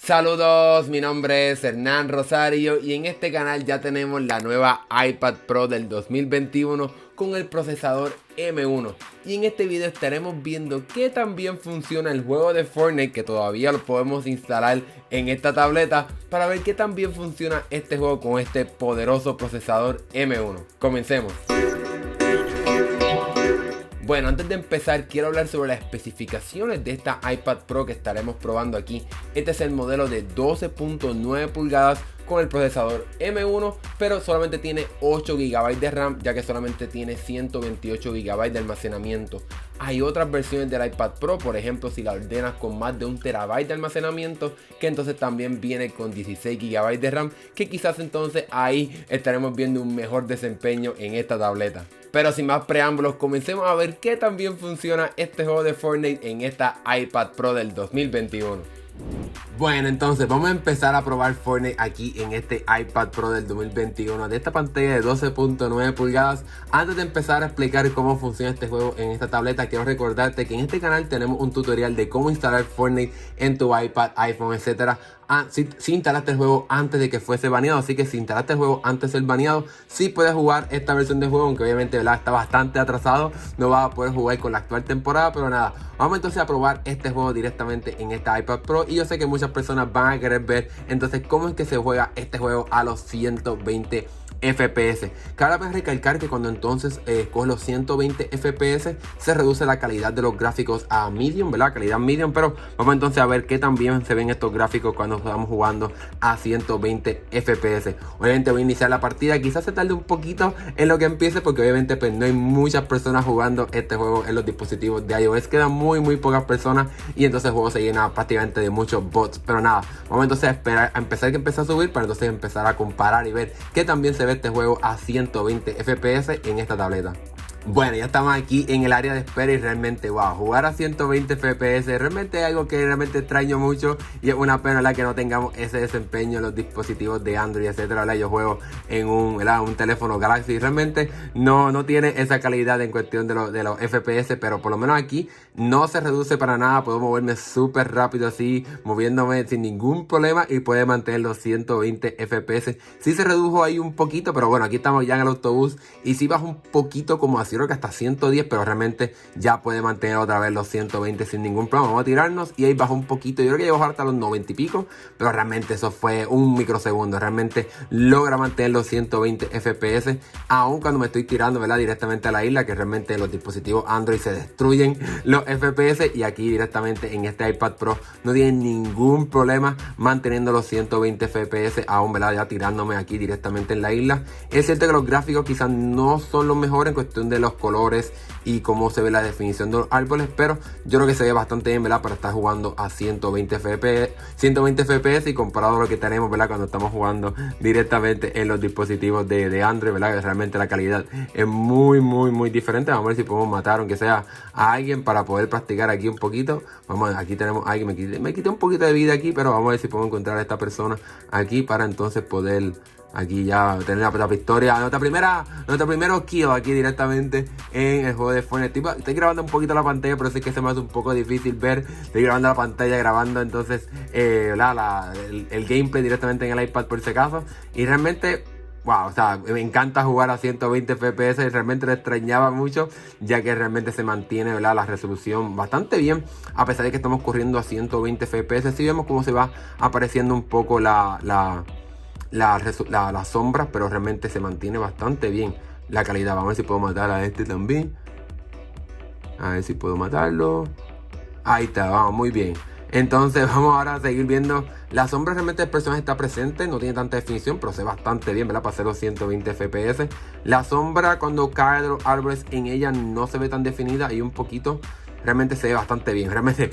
Saludos, mi nombre es Hernán Rosario y en este canal ya tenemos la nueva iPad Pro del 2021 con el procesador M1. Y en este video estaremos viendo qué tan bien funciona el juego de Fortnite, que todavía lo podemos instalar en esta tableta, para ver qué tan bien funciona este juego con este poderoso procesador M1. Comencemos. Bueno, antes de empezar quiero hablar sobre las especificaciones de esta iPad Pro que estaremos probando aquí. Este es el modelo de 12.9 pulgadas con el procesador M1, pero solamente tiene 8 GB de RAM, ya que solamente tiene 128 GB de almacenamiento. Hay otras versiones del iPad Pro, por ejemplo, si la ordenas con más de 1 TB de almacenamiento, que entonces también viene con 16 GB de RAM, que quizás entonces ahí estaremos viendo un mejor desempeño en esta tableta. Pero sin más preámbulos, comencemos a ver qué tan bien funciona este juego de Fortnite en esta iPad Pro del 2021. Bueno, entonces vamos a empezar a probar Fortnite aquí en este iPad Pro del 2021 de esta pantalla de 12.9 pulgadas. Antes de empezar a explicar cómo funciona este juego en esta tableta, quiero recordarte que en este canal tenemos un tutorial de cómo instalar Fortnite en tu iPad, iPhone, etcétera. Si instalaste el juego antes de que fuese baneado, así que si instalaste el juego antes de ser baneado, sí puedes jugar esta versión de juego, aunque obviamente, ¿verdad?, está bastante atrasado, no vas a poder jugar con la actual temporada, pero nada, vamos entonces a probar este juego directamente en esta iPad Pro. Y yo sé que muchas personas van a querer ver entonces cómo es que se juega este juego a los 120 FPS. Cabe la recalcar que cuando entonces coges los 120 FPS se reduce la calidad de los gráficos a medium, ¿verdad? Calidad medium, pero vamos entonces a ver qué tan bien se ven estos gráficos cuando estamos jugando a 120 FPS. Obviamente voy a iniciar la partida, quizás se tarde un poquito en lo que empiece porque obviamente pues no hay muchas personas jugando este juego en los dispositivos de iOS, quedan muy pocas personas y entonces el juego se llena prácticamente de muchos bots. Pero nada, vamos entonces a esperar a empezar que empiece a subir para entonces empezar a comparar y ver qué tan bien se ve este juego a 120 FPS en esta tableta. Bueno, ya estamos aquí en el área de espera y realmente, wow, jugar a 120 FPS realmente es algo que realmente extraño mucho y es una pena, ¿verdad?, que no tengamos ese desempeño en los dispositivos de Android, etcétera, ¿verdad? Yo juego en un teléfono Galaxy y realmente no tiene esa calidad en cuestión de los FPS, pero por lo menos aquí no se reduce para nada, puedo moverme súper rápido así, moviéndome sin ningún problema y puede mantener los 120 FPS. Sí se redujo ahí un poquito, pero bueno, aquí estamos ya en el autobús y sí baja un poquito como así, creo que hasta 110, pero realmente ya puede mantener otra vez los 120 sin ningún problema. Vamos a tirarnos y ahí bajó un poquito, yo creo que llegó hasta los 90 y pico, pero realmente eso fue un microsegundo, realmente logra mantener los 120 FPS, aun cuando me estoy tirando, ¿verdad?, directamente a la isla, que realmente los dispositivos Android se destruyen los FPS y aquí directamente en este iPad Pro no tienen ningún problema manteniendo los 120 FPS, aún, ¿verdad?, ya tirándome aquí directamente en la isla. Es cierto que los gráficos quizás no son los mejores en cuestión de los colores y cómo se ve la definición de los árboles, pero yo creo que se ve bastante bien, ¿verdad?, para estar jugando a 120 FPS y comparado a lo que tenemos, ¿verdad?, cuando estamos jugando directamente en los dispositivos de Android, ¿verdad?, que realmente la calidad es muy diferente. Vamos a ver si podemos matar aunque sea a alguien para poder practicar aquí un poquito. Vamos, aquí tenemos a alguien, me quité un poquito de vida aquí, pero vamos a ver si podemos encontrar a esta persona aquí para entonces poder aquí ya tener la victoria, nuestra primero kill aquí directamente en el juego de Fortnite. Estoy grabando un poquito la pantalla, pero sé que se me hace un poco difícil ver. Estoy grabando la pantalla, grabando entonces el gameplay directamente en el iPad por si acaso. Y realmente, wow, o sea, me encanta jugar a 120 FPS y realmente lo extrañaba mucho, ya que realmente se mantiene, ¿verdad?, la resolución bastante bien, a pesar de que estamos corriendo a 120 FPS. Sí vemos cómo se va apareciendo un poco las sombras, pero realmente se mantiene bastante bien la calidad. Vamos a ver si puedo matar a este también. A ver si puedo matarlo. Ahí está, vamos, muy bien. Entonces vamos ahora a seguir viendo. La sombra realmente del personaje está presente, no tiene tanta definición, pero se ve bastante bien, ¿verdad?, para hacer los 120 FPS. La sombra cuando cae de los árboles en ella no se ve tan definida y un poquito. Realmente se ve bastante bien. Realmente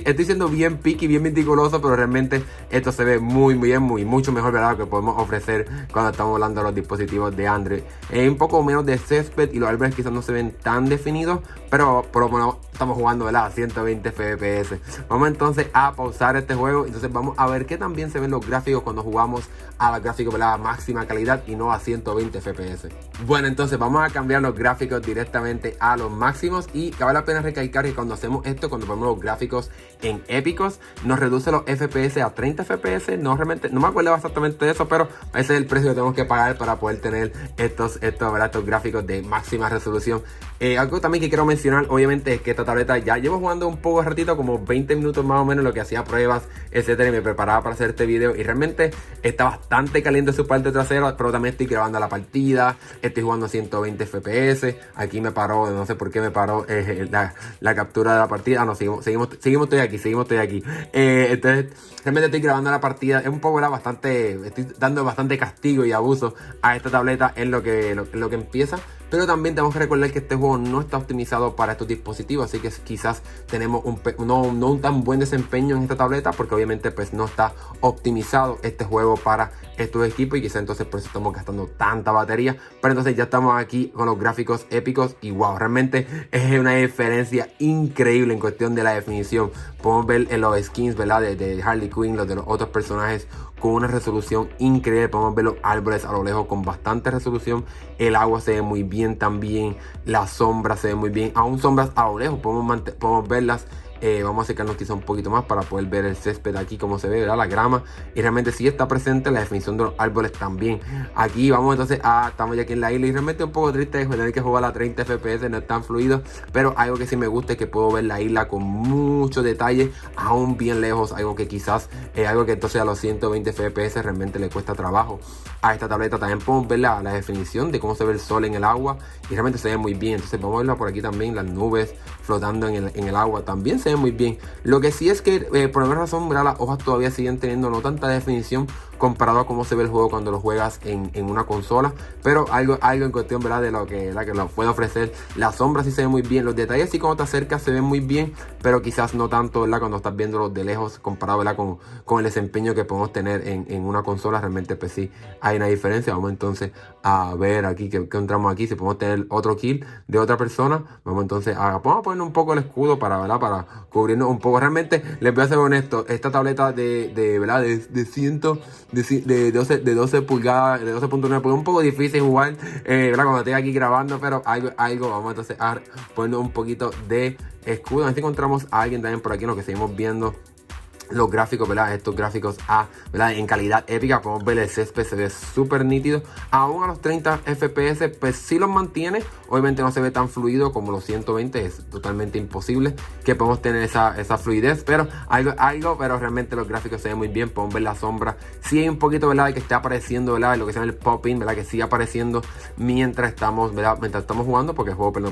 estoy siendo bien picky, bien meticuloso, pero realmente esto se ve muy bien, mucho mejor, ¿verdad?, que podemos ofrecer cuando estamos hablando de los dispositivos de Android. Un poco menos de césped y los árboles quizás no se ven tan definidos, pero por lo menos estamos jugando, ¿verdad?, a 120 FPS. Vamos entonces a pausar este juego. Entonces vamos a ver qué tan bien se ven los gráficos cuando jugamos a los gráficos, ¿verdad?, máxima calidad y no a 120 FPS. Bueno, entonces vamos a cambiar los gráficos directamente a los máximos y cabe la pena recalcar que cuando hacemos esto, cuando ponemos los gráficos en épicos, nos reduce los FPS a 30 FPS. No me acuerdo exactamente de eso, pero ese es el precio que tenemos que pagar para poder tener estos gráficos de máxima resolución. Algo también que quiero mencionar, obviamente, es que esta tableta ya llevo jugando un poco de ratito, como 20 minutos más o menos, lo que hacía pruebas, etcétera, y me preparaba para hacer este video. Y realmente está bastante caliente su parte trasera, pero también estoy grabando la partida, estoy jugando a 120 FPS. Aquí me paró, no sé por qué me paró la captura de la partida. Ah, no, seguimos, estoy aquí. Entonces, realmente estoy grabando la partida. Es un poco, estoy dando bastante castigo y abuso a esta tableta en lo que empieza. Pero también tenemos que recordar que este juego no está optimizado para estos dispositivos, así que quizás tenemos no un tan buen desempeño en esta tableta, porque obviamente pues no está optimizado este juego para estos equipos, y quizás entonces por eso estamos gastando tanta batería. Pero entonces ya estamos aquí con los gráficos épicos y wow, realmente es una diferencia increíble en cuestión de la definición. Podemos ver en los skins, ¿verdad? De Harley Quinn, los de los otros personajes, con una resolución increíble. Podemos ver los árboles a lo lejos con bastante resolución. El agua se ve muy bien también. Las sombras se ven muy bien. Aún sombras a lo lejos podemos verlas. Vamos a acercarnos quizá un poquito más para poder ver el césped aquí, como se ve, ¿verdad? La grama. Y realmente sí está presente la definición de los árboles también. Aquí vamos entonces estamos ya aquí en la isla. Y realmente un poco triste es tener que jugar a 30 FPS, no es tan fluido. Pero algo que sí me gusta es que puedo ver la isla con mucho detalle, aún bien lejos. Algo que quizás, algo que entonces a los 120 FPS realmente le cuesta trabajo a esta tableta. También podemos ver la definición de cómo se ve el sol en el agua. Y realmente se ve muy bien. Entonces vamos a verla por aquí también, las nubes flotando en el agua. También se ve muy bien. Lo que sí es que por alguna razón, ¿verdad? Las hojas todavía siguen teniendo no tanta definición comparado a cómo se ve el juego cuando lo juegas en una consola, pero algo en cuestión, ¿verdad? De lo que lo puede ofrecer. Las sombras sí se ven muy bien, los detalles sí cuando te acercas se ven muy bien, pero quizás no tanto, ¿verdad? Cuando estás viéndolos de lejos comparado, ¿verdad? Con el desempeño que podemos tener en una consola. Realmente pues sí hay una diferencia. Vamos entonces a ver aquí que encontramos aquí, si podemos tener otro kill de otra persona. Vamos entonces vamos a poner un poco el escudo ¿verdad? Para cubrirnos un poco. Realmente les voy a ser honesto, esta tableta ¿verdad? De 12 pulgadas, de 12.9, pues es un poco difícil jugar, ¿verdad? Cuando estoy aquí grabando, pero algo vamos entonces a poner un poquito de escudo. A ver si encontramos a alguien también por aquí, lo que seguimos viendo los gráficos, ¿verdad? Estos gráficos ¿verdad? En calidad épica. Podemos ver el césped, se ve súper nítido. Aún a los 30 FPS, pues sí los mantiene. Obviamente no se ve tan fluido como los 120. Es totalmente imposible que podamos tener esa fluidez. Pero pero realmente los gráficos se ven muy bien. Podemos ver la sombra. Sí hay un poquito, ¿verdad? Que está apareciendo, ¿verdad? Lo que se llama el pop-in, ¿verdad? Que sigue apareciendo mientras estamos, ¿verdad? Mientras estamos jugando, porque el juego pues,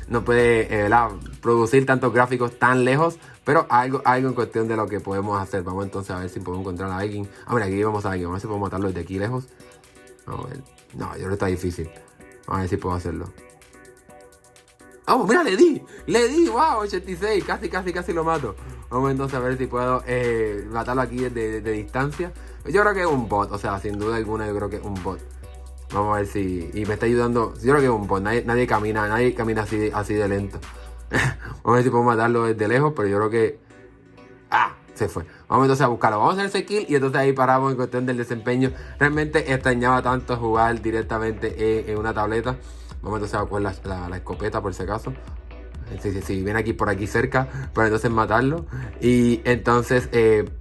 no puede ¿verdad? Producir tantos gráficos tan lejos. Pero algo en cuestión de lo que podemos hacer. Vamos entonces a ver si podemos encontrar a alguien. Mira, aquí vamos a alguien. Vamos a ver si podemos matarlo desde aquí lejos. Vamos a ver. No, yo creo que está difícil. Vamos a ver si puedo hacerlo. Vamos, mira, le di, wow, 86, casi lo mato. Vamos entonces a ver si puedo matarlo aquí de distancia. Yo creo que es un bot, o sea, sin duda alguna yo creo que es un bot. Vamos a ver si, y me está ayudando, yo creo que es un bot, nadie camina así de lento. Vamos a ver si puedo matarlo desde lejos, pero yo creo que... se fue. Vamos entonces a buscarlo. Vamos a hacer ese kill y entonces ahí paramos en cuestión del desempeño. Realmente extrañaba tanto jugar directamente en una tableta. Vamos entonces a coger la escopeta por si acaso. Si viene aquí por aquí cerca, para entonces matarlo. Y entonces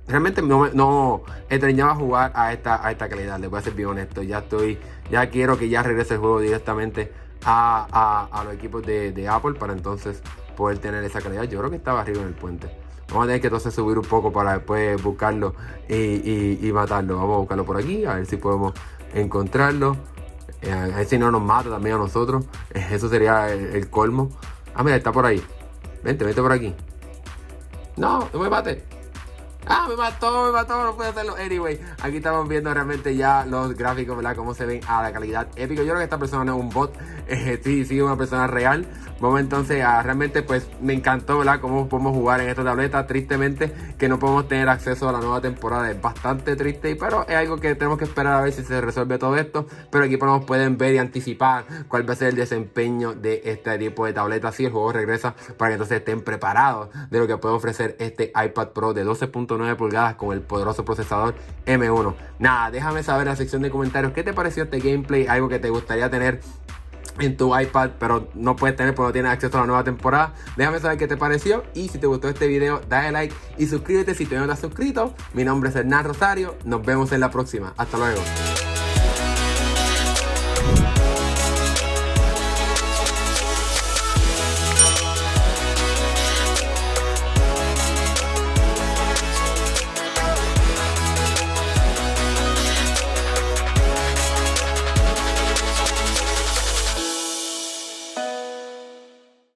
realmente no extrañaba jugar a esta calidad. Les voy a ser bien honesto. Ya quiero que ya regrese el juego directamente a los equipos de Apple, para entonces poder tener esa calidad. Yo creo que estaba arriba en el puente. Vamos a tener que entonces subir un poco para después buscarlo y matarlo. Vamos a buscarlo por aquí, a ver si podemos encontrarlo. A ver si no nos mata también a nosotros. Eso sería el colmo. Mira, está por ahí. Vente por aquí. No me mate. Me mató, no puedo hacerlo. Anyway, aquí estamos viendo realmente ya los gráficos, ¿verdad? Cómo se ven a la calidad épica. Yo creo que esta persona no es un bot, sí, es una persona real. Vamos entonces realmente pues me encantó, ¿verdad? Cómo podemos jugar en esta tableta. Tristemente que no podemos tener acceso a la nueva temporada, es bastante triste, pero es algo que tenemos que esperar a ver si se resuelve todo esto. Pero aquí pueden ver y anticipar cuál va a ser el desempeño de este tipo de tableta si el juego regresa, para que entonces estén preparados de lo que puede ofrecer este iPad Pro de 12.9 pulgadas con el poderoso procesador M1. Nada, déjame saber en la sección de comentarios qué te pareció este gameplay, algo que te gustaría tener en tu iPad, pero no puedes tener porque no tienes acceso a la nueva temporada. Déjame saber qué te pareció y si te gustó este video, dale like y suscríbete si todavía no te has suscrito. Mi nombre es Hernán Rosario, nos vemos en la próxima. Hasta luego.